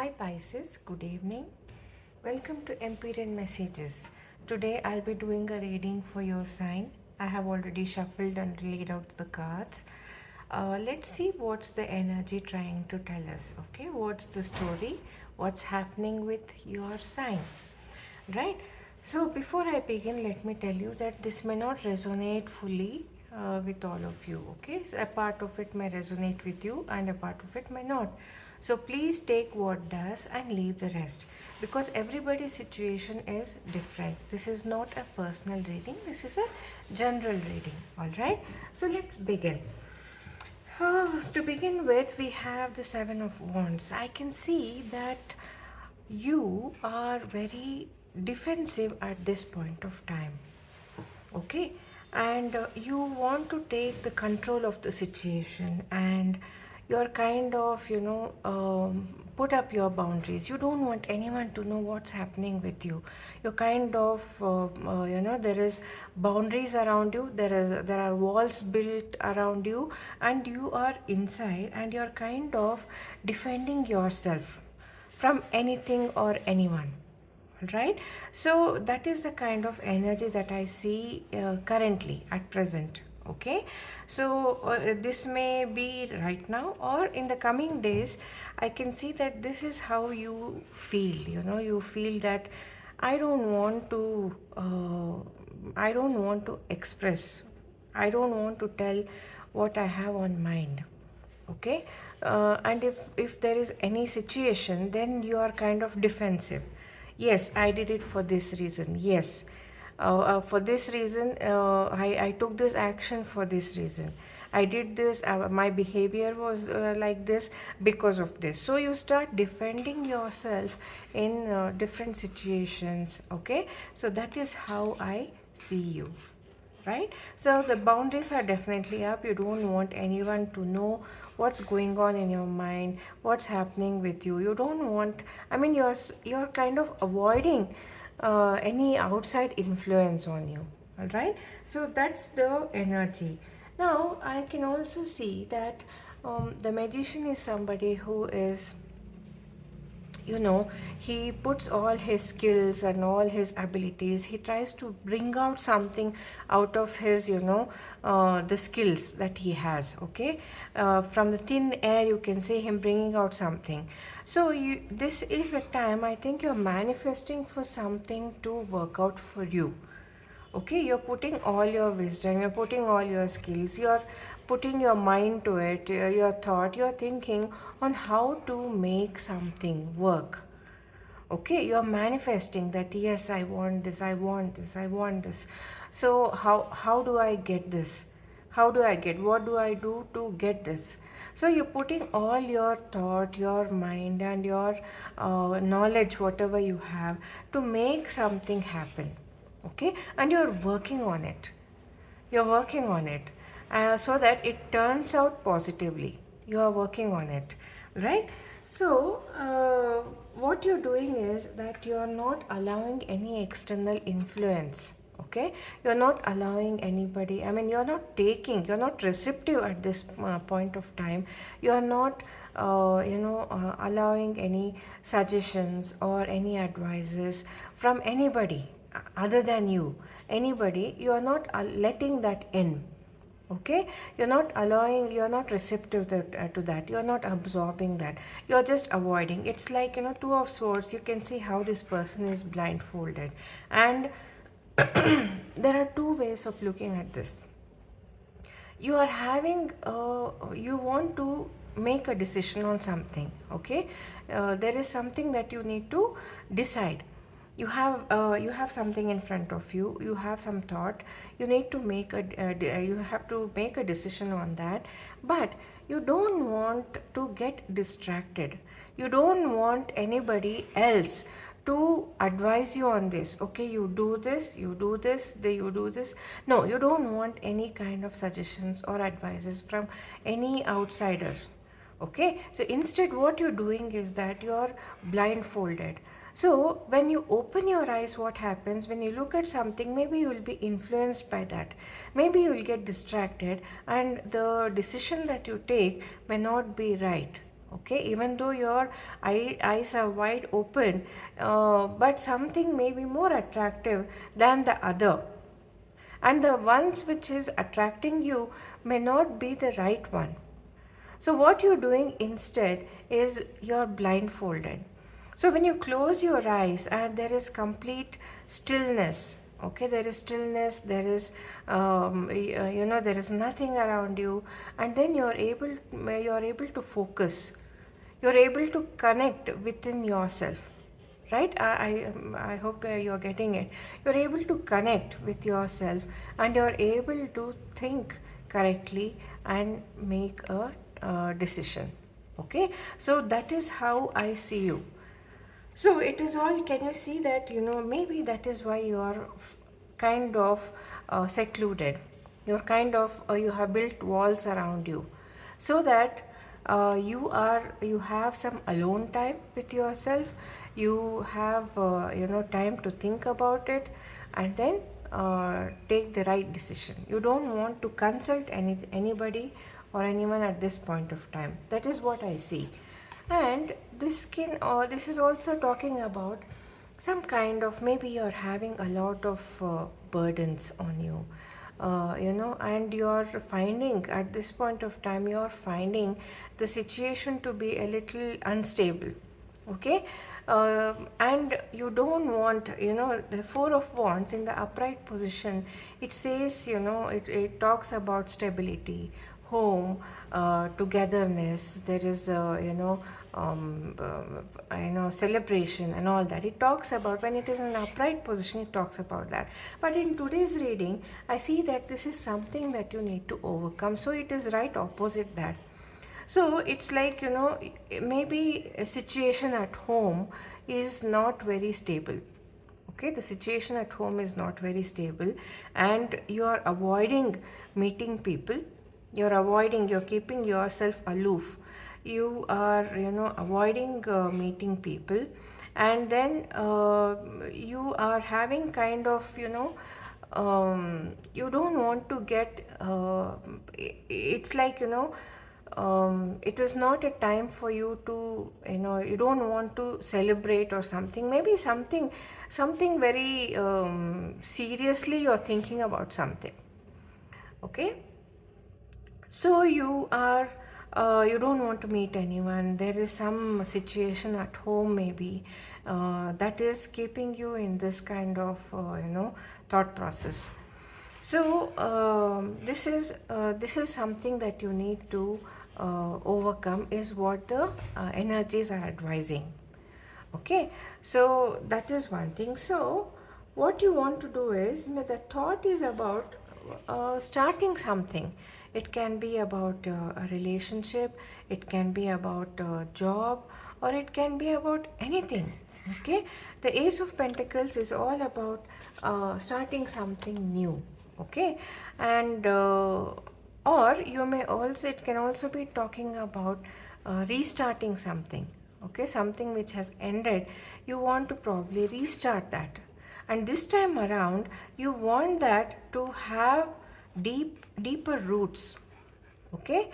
Hi Pisces, good evening. Welcome to Empyrean Messages. Today I'll be doing a reading for your sign. I have already shuffled and laid out the cards. Let's see what's the energy trying to tell us. Okay, what's the story? What's happening with your sign? Right? So, before I begin, let me tell you that this may not resonate fully with all of you. Okay, so a part of it may resonate with you, and a part of it may not. So, please take what does and leave the rest because everybody's situation is different. This is not a personal reading, this is a general reading. All right, so let's begin. To begin with, we have the Seven of Wands. I can see that you are very defensive at this point of time. Okay, and you want to take the control of the situation, and you're kind of put up your boundaries. You don't want anyone to know what's happening with you. You're kind of there is boundaries around you, there are walls built around you, and you are inside and you're kind of defending yourself from anything or anyone, right? So that is the kind of energy that I see currently at present. Okay, so this may be right now or in the coming days. I can see that this is how you feel. You feel that I don't want to express, I don't want to tell what I have on mind. Okay, and if there is any situation, then you are kind of defensive. Yes, I did it for this reason. Yes, for this reason, I took this action for this reason. I did this, my behavior was like this because of this. So you start defending yourself in different situations. Okay, so that is how I see you, right? So the boundaries are definitely up. You don't want anyone to know what's going on in your mind, what's happening with you. You don't want, I mean, you're kind of avoiding any outside influence on you. All right, so that's the energy. Now I can also see that the magician is somebody who is, he puts all his skills and all his abilities. He tries to bring out something out of his, the skills that he has. Okay, from the thin air you can see him bringing out something. So this is a time, I think you're manifesting for something to work out for you. Okay, you're putting all your wisdom, you're putting all your skills, you're putting your mind to it, your thought, you're thinking on how to make something work. Okay, you're manifesting that, yes, I want this, I want this, I want this. So how do I get this? How do I get, what do I do to get this? So you're putting all your thought, your mind, and your knowledge, whatever you have, to make something happen. Okay, and you're working on it. You're working on it so that it turns out positively. You are working on it, right? So what you're doing is that you're not allowing any external influence. Okay, you're not allowing anybody, I mean, you're not taking, you're not receptive at this point of time. You're not allowing any suggestions or any advices from anybody other than you. Anybody, you are not letting that in. Okay, you're not allowing, you're not receptive to that, you're not absorbing that, you're just avoiding. It's like, Two of Swords. You can see how this person is blindfolded, and there are two ways of looking at this. You are having you want to make a decision on something. Okay, there is something that you need to decide. You have something in front of you, you have some thought, you need to make a you have to make a decision on that, but you don't want to get distracted. You don't want anybody else to advise you on this. Okay, you do this, you do this, you do this. No, you don't want any kind of suggestions or advices from any outsider. Okay, so instead what you're doing is that you're blindfolded. So when you open your eyes, what happens when you look at something? Maybe you will be influenced by that, maybe you will get distracted, and the decision that you take may not be right. Okay, even though your eyes are wide open, but something may be more attractive than the other, and the ones which is attracting you may not be the right one. So, what you're doing instead is you're blindfolded. So, when you close your eyes and there is complete stillness, okay, there is stillness, there is, there is nothing around you, and then you're able to focus, you're able to connect within yourself, right? I hope you're getting it. You're able to connect with yourself, and you're able to think correctly and make a decision. Okay, so that is how I see you. So it is all, can you see that, maybe that is why you are kind of secluded. You have built walls around you so that you have some alone time with yourself. You have, time to think about it, and then take the right decision. You don't want to consult anybody or anyone at this point of time. That is what I see. And this is also talking about some kind of, maybe you're having a lot of burdens on you, and you're finding at this point of time, you're finding the situation to be a little unstable. Okay, and you don't want, the Four of Wands in the upright position, it says, it talks about stability, home, togetherness. There is celebration and all that. It talks about, when it is in an upright position, it talks about that. But in today's reading, I see that this is something that you need to overcome, so it is right opposite that. So it's like, maybe a situation at home is not very stable. Okay, the situation at home is not very stable, and you are avoiding meeting people. You're keeping yourself aloof. You are, avoiding meeting people, and then you are having kind of, you don't want to get, it's like, it is not a time for you to, you don't want to celebrate or something. Maybe something very seriously you're thinking about something. Okay, so you don't want to meet anyone. There is some situation at home, maybe, that is keeping you in this kind of, thought process. So this is something that you need to overcome, is what the energies are advising. Okay, so that is one thing. So what you want to do is, the thought is about starting something. It can be about a relationship, it can be about a job, or it can be about anything. Okay, the Ace of Pentacles is all about starting something new. Okay, and or you may also, it can also be talking about restarting something. Okay, something which has ended, you want to probably restart that, and this time around you want that to have deeper roots. Okay,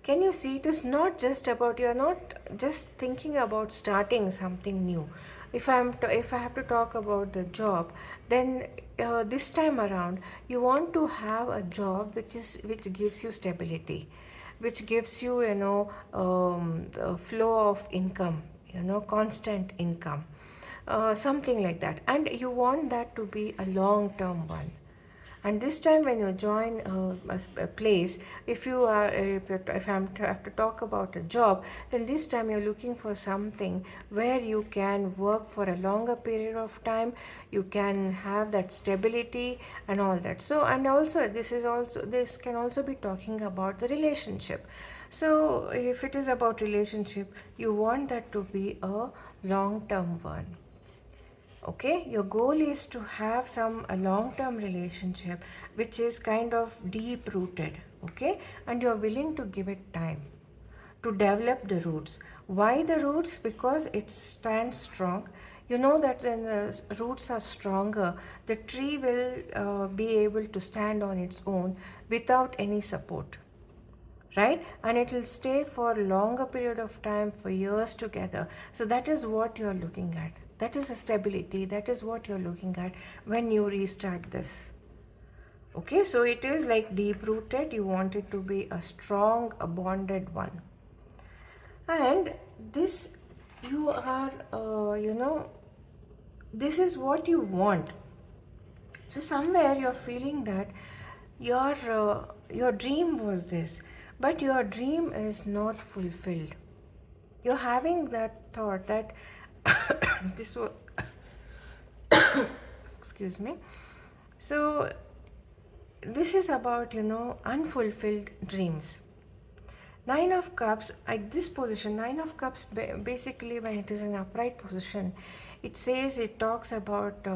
can you see, it is not just about, you're not just thinking about starting something new. If I have to talk about the job, then this time around you want to have a job which gives you stability, which gives you, a flow of income, constant income, something like that, and you want that to be a long term one. And this time when you join a place, if I have to talk about a job, then this time you're looking for something where you can work for a longer period of time, you can have that stability and all that. So, and also this can also be talking about the relationship. So if it is about relationship, you want that to be a long term one. Okay, your goal is to have a long term relationship which is kind of deep rooted. Okay, and you're willing to give it time to develop the roots. Why the roots? Because it stands strong. You know that when the roots are stronger, the tree will be able to stand on its own without any support. right? And it will stay for a longer period of time, for years together. So that is what you're looking at. That is a stability. That is what you're looking at when you restart this. Okay, so it is like deep rooted. You want it to be a strong, a bonded one. And this, you are, this is what you want. So somewhere you're feeling that your dream was this, but your dream is not fulfilled. You're having that thought that this was, excuse me. So this is about, unfulfilled dreams. Nine of Cups, at this position, Nine of Cups, basically when it is in upright position, it says, it talks about,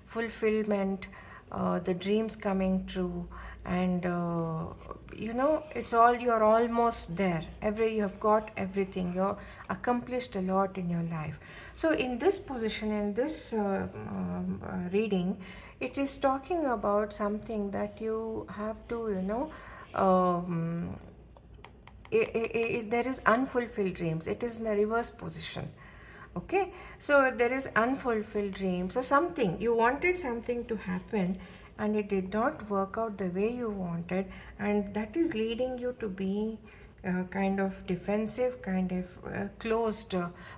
fulfillment, the dreams coming true, and, it's all, you're almost there. You have got everything. You're accomplished a lot in your life. So in this position, in this reading, it is talking about something that you have to, there is unfulfilled dreams. It is in a reverse position. Okay, so there is unfulfilled dreams. So something you wanted something to happen, and it did not work out the way you wanted, and that is leading you to being kind of defensive, kind of closed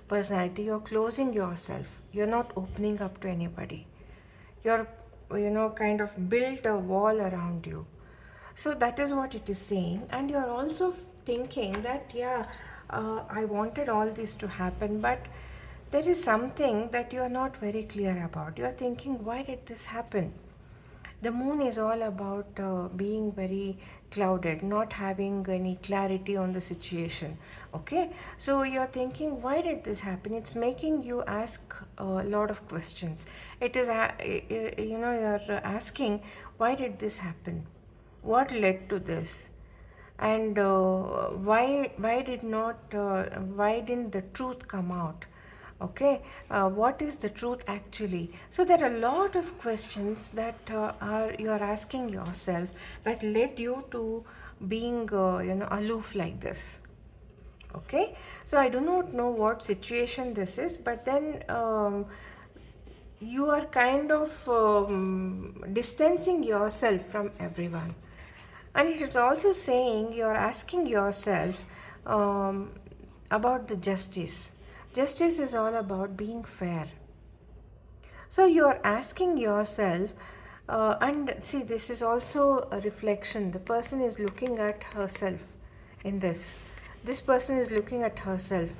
personality. You're closing yourself. You're not opening up to anybody. You're, kind of built a wall around you. So that is what it is saying. And you're also thinking that, yeah, I wanted all this to happen, but there is something that you are not very clear about. You are thinking, why did this happen? The moon is all about being very clouded, not having any clarity on the situation. Okay, so you're thinking, why did this happen? It's making you ask a lot of questions. It is, you're asking, why did this happen? What led to this? And why didn't the truth come out? Okay, what is the truth actually? So there are a lot of questions that are you are asking yourself that led you to being aloof like this. Okay, so I do not know what situation this is, but then you are kind of distancing yourself from everyone. And it is also saying you're asking yourself about the justice. Justice is all about being fair. So you're asking yourself, and see, this is also a reflection. The person is looking at herself in this. This person is looking at herself.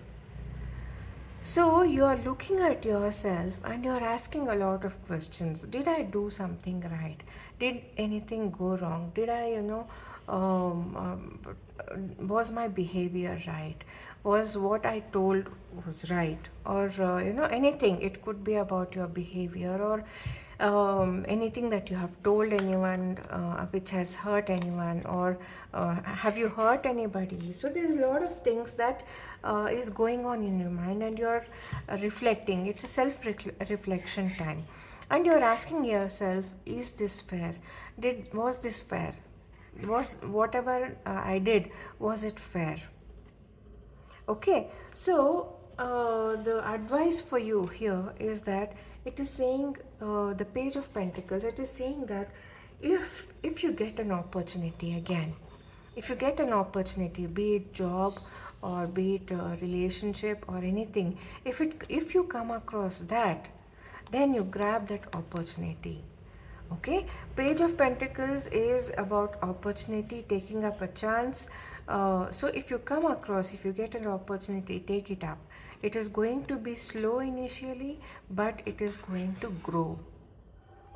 So you are looking at yourself and you are asking a lot of questions. Did I do something right? Did anything go wrong? Did I, was my behavior right? Was what I told was right? Or, anything. It could be about your behavior, or anything that you have told anyone which has hurt anyone, or have you hurt anybody? So there's a lot of things that is going on in your mind, and you're reflecting. It's a self reflection time, and you're asking yourself, is this fair? Was this fair? Was whatever I did, was it fair? Okay, so the advice for you here is that it is saying, the Page of Pentacles, it is saying that if you get an opportunity again, if you get an opportunity, be it job or be it a relationship or anything, if you come across that, then you grab that opportunity. Okay, Page of Pentacles is about opportunity, taking up a chance. So if you come across, if you get an opportunity, take it up. It is going to be slow initially, but it is going to grow.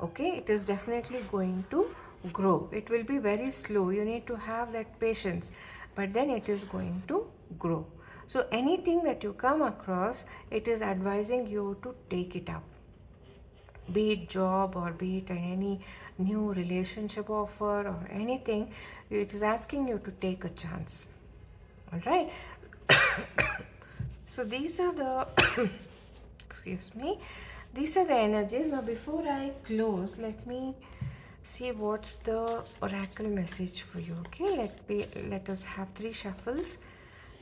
Okay, it is definitely going to grow. It will be very slow. You need to have that patience, but then it is going to grow. So anything that you come across, it is advising you to take it up, be it job or be it any new relationship offer or anything. It is asking you to take a chance. All right. So these are the excuse me, these are the energies. Now before I close, let me see what's the oracle message for you. Okay, let us have three shuffles.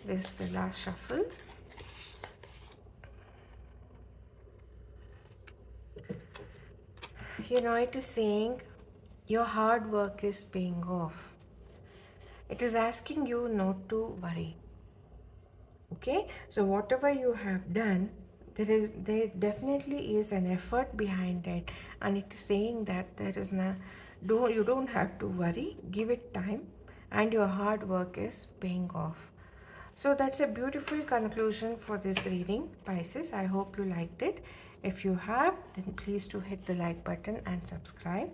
This is the last shuffle. It is saying your hard work is paying off. It is asking you not to worry. Okay, so whatever you have done, there definitely is an effort behind it, and it is saying that there is no, don't you don't have to worry. Give it time, and your hard work is paying off. So that's a beautiful conclusion for this reading, Pisces. I hope you liked it. If you have, then please do hit the like button and subscribe.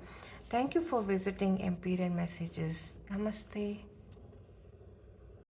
Thank you for visiting Empyrean Messages. Namaste.